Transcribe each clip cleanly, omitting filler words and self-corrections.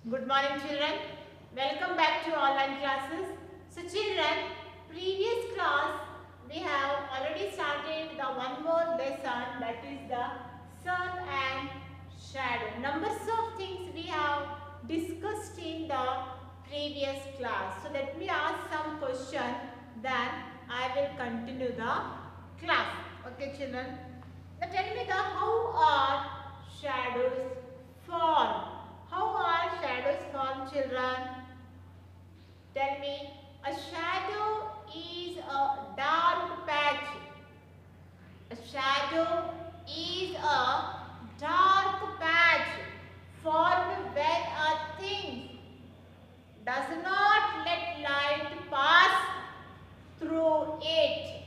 Good morning children. Welcome back to online classes. So children, previous class we have already started the one more lesson, that is the sun and shadow. Numbers of things we have discussed in the previous class. So let me ask some question, then I will continue the class. Okay children. Now tell me how are shadows formed? How are shadows formed, children? Tell me. A shadow is a dark patch. A shadow is a dark patch formed when a thing does not let light pass through it.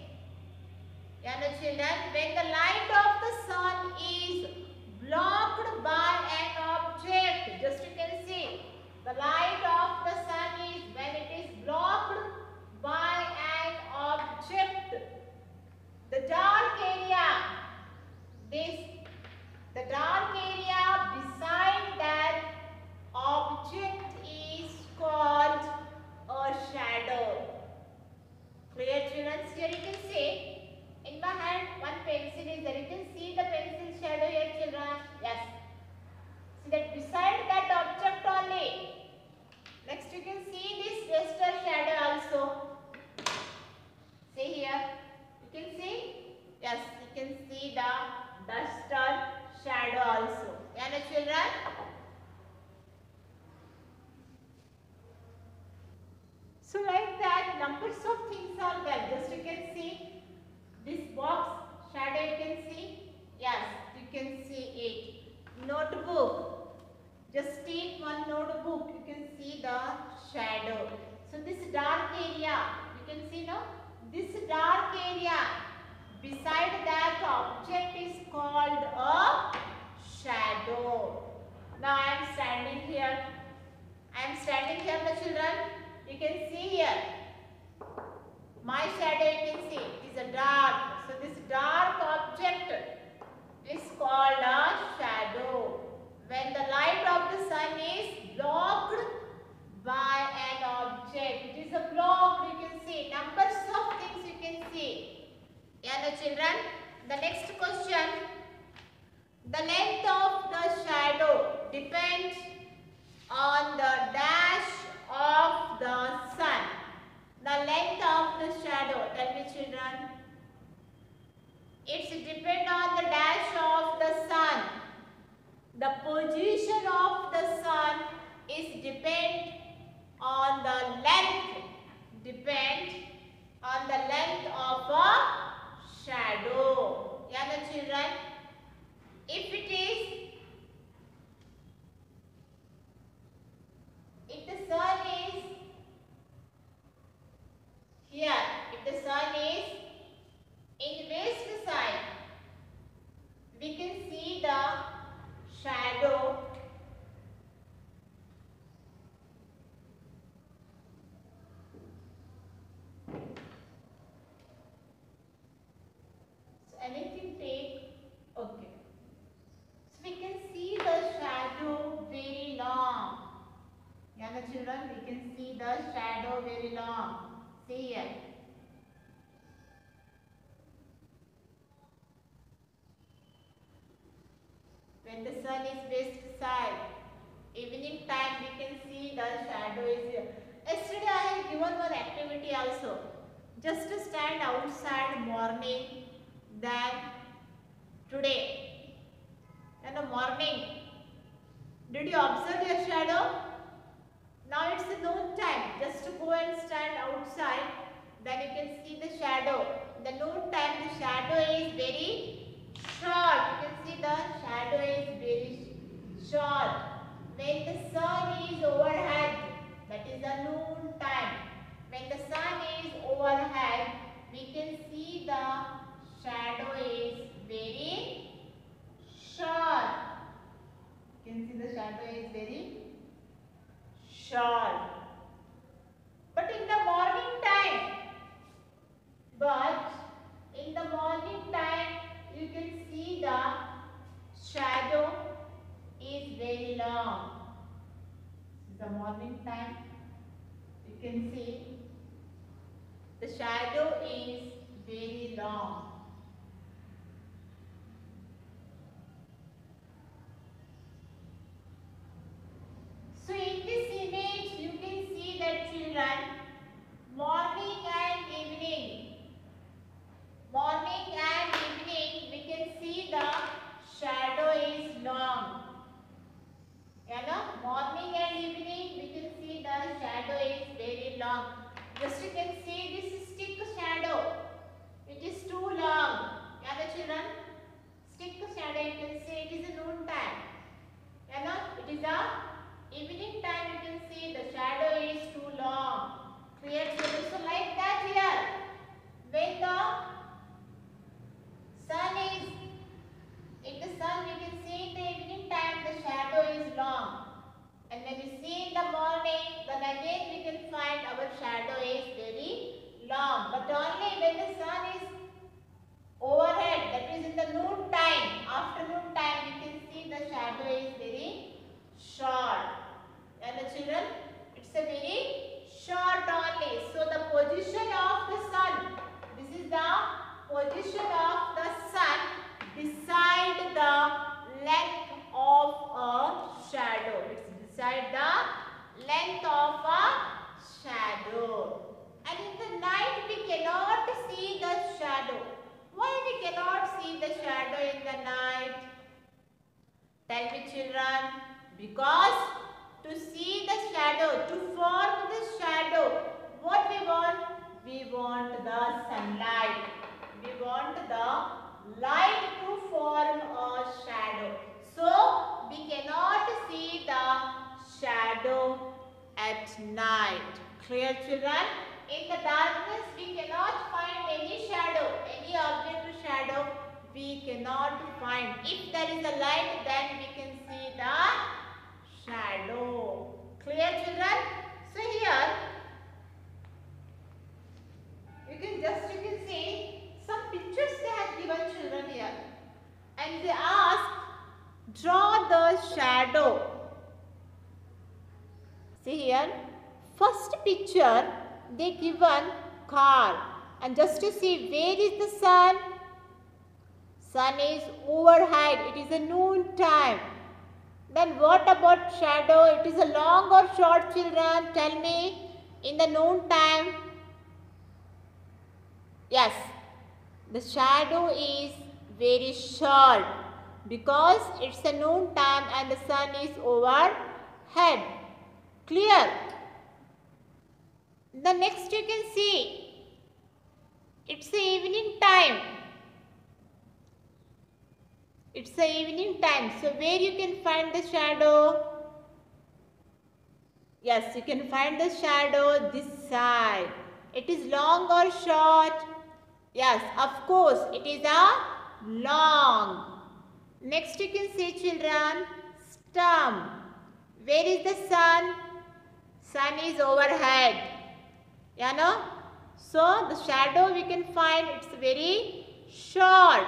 Children, when the light of the sun is blocked by an object, just you can see, the light of the sun is when it is blocked by an object. The dark area, the dark area beside that object is called a shadow. Clear children? Here you can see. In my hand, one pencil is there. You can see the pencil shadow here, children. Yes. See that beside that object only. Next, you can see this duster shadow also. See here. You can see? Yes, you can see the duster shadow also. Yeah, children? So like that, numbers of things are there. Just you can see. This box shadow you can see? Yes, you can see it. Notebook. Just take one notebook. You can see the shadow. So this dark area, you can see now? This dark area beside that object is called a shadow. Now I am standing here. I am standing here, the children. You can see here. My shadow you can see is a dark. So this dark object is called a shadow. When the light of the sun is blocked by an object. It is a block, you can see. Numbers of things you can see. Yeah, the children. The next question. The length of the shadow depends on the dash of the sun. The length of the shadow, tell me children. It's depend on the dash of the sun. The position of the sun is depend on the length. Depend on the length of a shadow. Yeah, the children. If the sun is here, if the sun is in west side, we can see the shadow so anything take, okay. So we can see the shadow very long. Yeah, the children, we can see the shadow very long. See here. When the sun is west side, evening time we can see the shadow is here. Yesterday I have given one activity also. Just to stand outside morning, then today. In the morning, did you observe your shadow? Now it's the noon time. Just to go and stand outside, then you can see the shadow. The noon time, the shadow is very short. You can see the shadow is very short. When the sun is overhead, that is the noon time. When the sun is overhead, we can see the shadow is very short. You can see the shadow is very short. But in the morning time, you can see the shadow is very long. time, you can see the shadow is very long. So in this image you can see that children, morning and evening. Morning and evening we can see the shadow is long. Morning and evening we can see the shadow is very long. Just you can see this stick shadow. It is too long. Children? Stick shadow you can see it is a noon time. It is a evening time you can see the shadow is too long. Clear children? So like that here. When the sun is in the sun, we can see in the evening time the shadow is long. And when we see in the morning, then again we can find our shadow is very long. But only when the sun is overhead, that is in the noon time, afternoon time, we can see the shadow is very short. And the children, it's a very short only. So the position of the sun, this is the position of the sun beside the length of a shadow. It's beside the length of a shadow. And in the night we cannot see the shadow. Why we cannot see the shadow in the night? Tell me children. Because to see the shadow, to form the shadow, what we want? We want the sunlight. We want the light to form a shadow. So, we cannot see the shadow at night. Clear children? In the darkness, we cannot find any shadow, any object to shadow. We cannot find. If there is a light, then we can see the shadow. Clear children? So, here, you can see some pictures they have given children here. And they ask, draw the shadow. See here, first picture they given car. And just to see where is the sun? Sun is overhead. It is a noon time. Then what about shadow? It is a long or short children? Tell me. In the noon time. Yes. The shadow is very short. Because it's a noon time and the sun is overhead. Clear? The next you can see, it's the evening time. It's the evening time. So where you can find the shadow? Yes, you can find the shadow this side. It is long or short? Yes, of course, it is a long. Next you can see children, stump. Where is the sun? Sun is overhead. So the shadow we can find it's very short.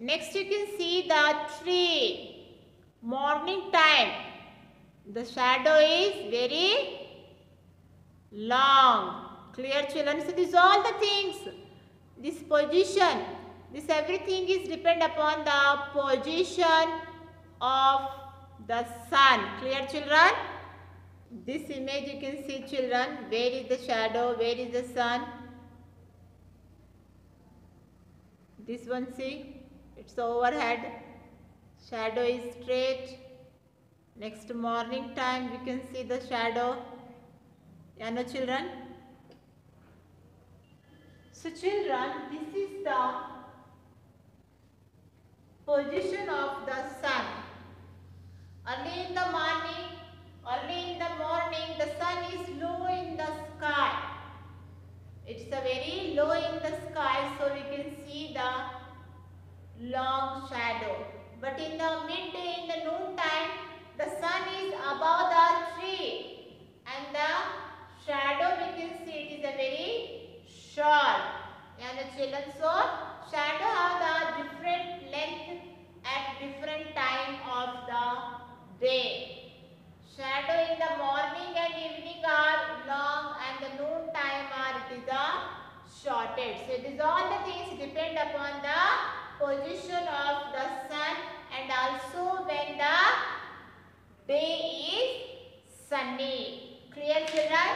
Next you can see the tree. Morning time. The shadow is very long. Clear children? So these all the things. This position. This everything is depend upon the position of the sun. Clear children? This image you can see children. Where is the shadow? Where is the sun? This one see. It's overhead. Shadow is straight. Next morning time we can see the shadow. Children? So children, this is the position of the sun. Early in the morning, the sun is low in the sky. It's a very low in the sky, so we can see the long shadow. But in the midday, in the noon time, the sun is above the tree, and the shadow we can see it is a very short. Children, so shadow have the different length at different time of the day. upon the position of the sun and also when the day is sunny. Clear, children?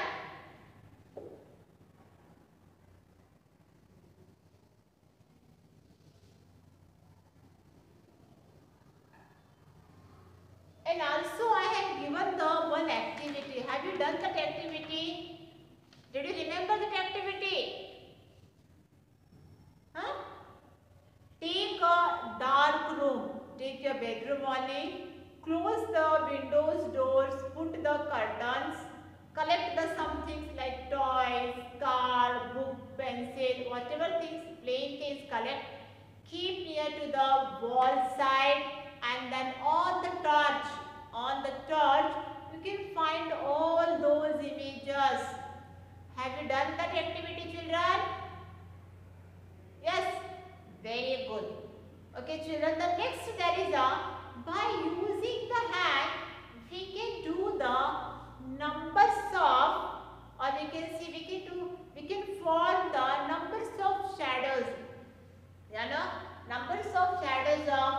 And also I have given the one activity. Have you done that activity? Did you remember that activity? Huh? Take a dark room. Take your bedroom only. Close the windows, doors, put the curtains. Collect the some things like toys, car, book, pencil, whatever things, plain things collect. Keep near to the wall side and then on the torch, you can find all those images. Have you done that activity, children? Yes, very good. Okay, children, the next there is by using the hand, we can do the numbers of, or we can form the numbers of shadows. Numbers of shadows of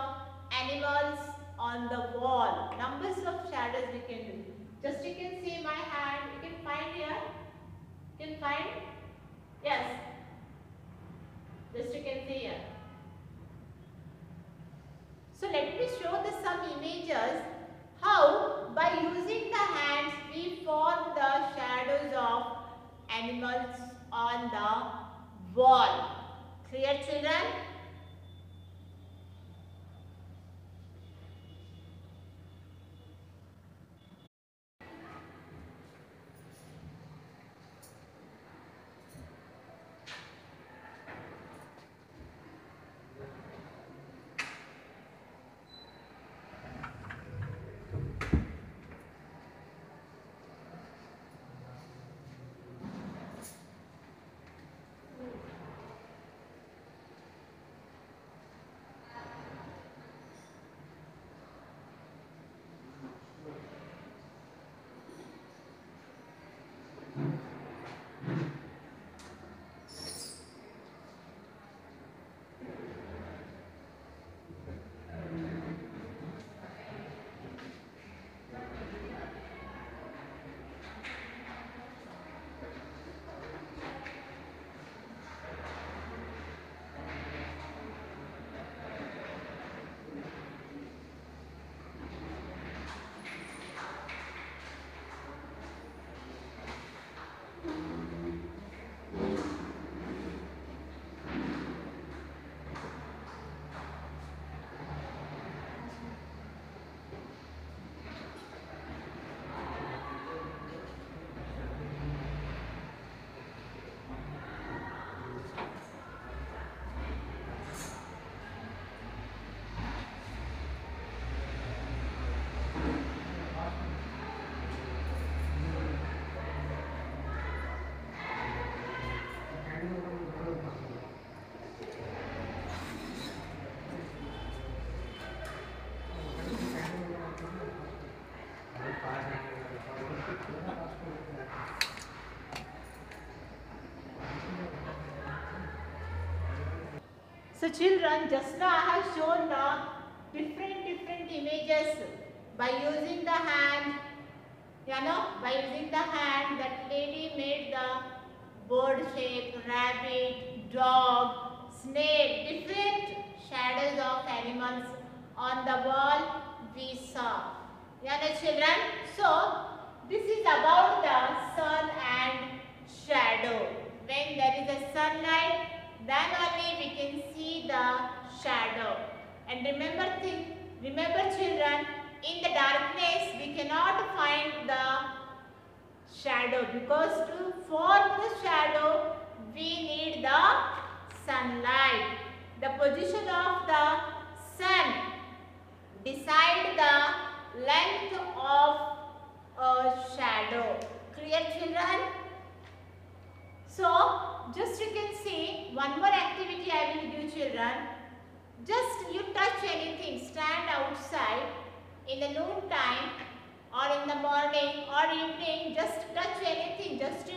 animals on the wall. Numbers of shadows we can do. Just you can see my hand. You can find here. You can find. Yes. Just you can see here. So let me show the some images. How by using the hands we form the shadows of animals on the wall. Clear, children? So children, just now I have shown different images by using the hand. By using the hand, that lady made the bird shape, rabbit, dog, snake, different shadows of animals on the wall we saw. Children. So this is about the sun and shadow. When there is a sunlight, then only we can see the shadow. And remember children, in the darkness we cannot find the shadow, because to form the shadow we need the sunlight. The position of the sun decide the length of a shadow. Clear, children? So just you can see one more activity I will do, children. Just you touch anything, stand outside in the noon time or in the morning or evening, just touch anything, just to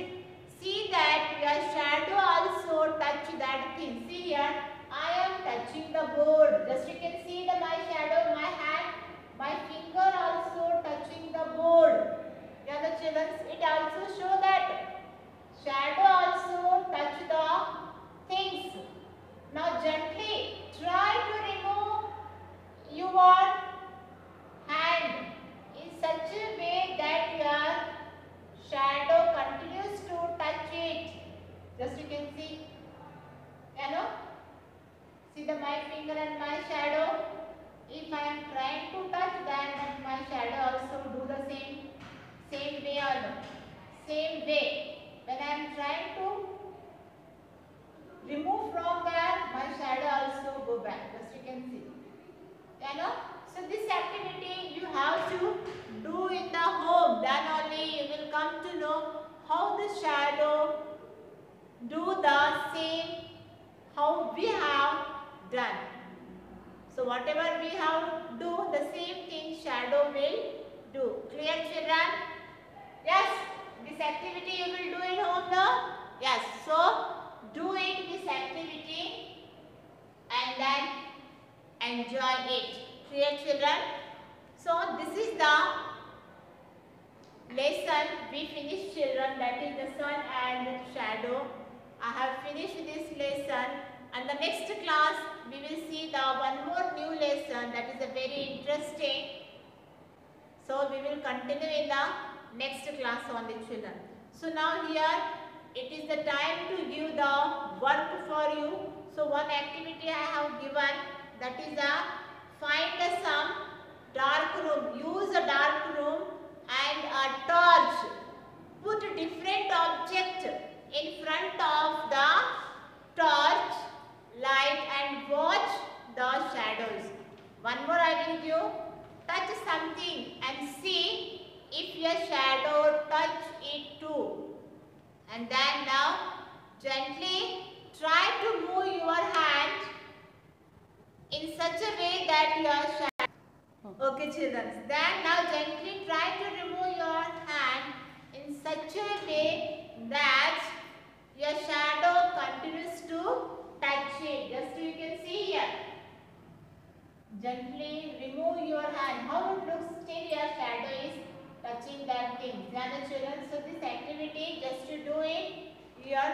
see that your shadow also touch that thing. See here, I am touching the board. Just you can see my shadow, my hand, my finger also touching the board. Yeah, the children, it also show that shadow also touch the things. Now gently try to remove your hand in such a way that your shadow continues to touch it. Just you can see, you know, see my finger and my shadow. If I am trying to touch, then my shadow also do the same way or no? Same way. When I am trying to remove from there, my shadow also go back. Just you can see, you know. So this activity you have to do in the home. Then only you will come to know how the shadow do the same how we have done. So whatever we have do, the same thing shadow will do. Clear, children? Yes. This activity you will do in home now. Yes. So doing this activity and then enjoy it. Clear, children? So this is the lesson we finished, children. That is the sun and shadow. I have finished this lesson, and the next class we will see the one more new lesson that is a very interesting. So we will continue in the next class on the children. So now here it is the time to give the work for you. So one activity I have given, that is find some dark room. Use a dark room and a torch. Put different object in front of the torch light and watch the shadows. One more I will give. Touch something and see if your shadow touch it too. And then now gently try to move your hand in such a way that your shadow. Okay, children. Then now gently try to remove your hand in such a way that your shadow continues to touch it. Just you can see here. Gently remove your hand. How it looks, still your shadow is touching that thing. Then children, so this activity just to do it your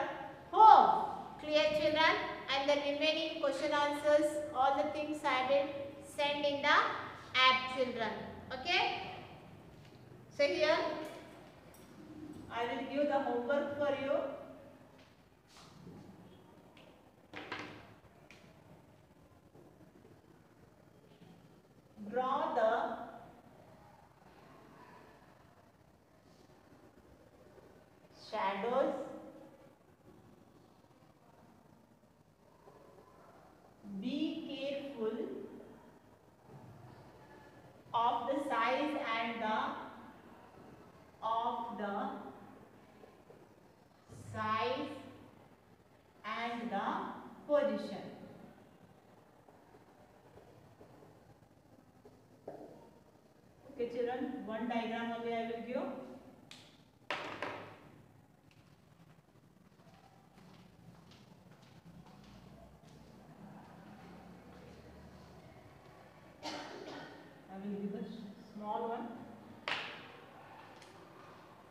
home. Clear, children? And the remaining question answers, all the things I will send in the app, children. Okay? So here I will give the homework for you. Draw the shadows be careful of the size and the position. Okay, children, one diagram only I will give. I will give a small one.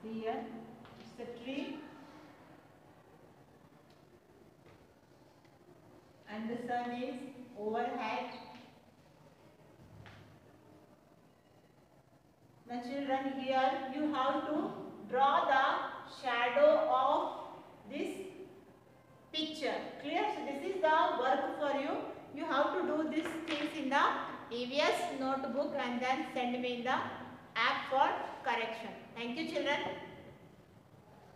See here, it's a tree and the sun is overhead. Now children, here you have to draw the shadow of this picture. Clear? So this is the work for you. You have to do these things in the EVS notebook and then send me in the app for correction. Thank you, children.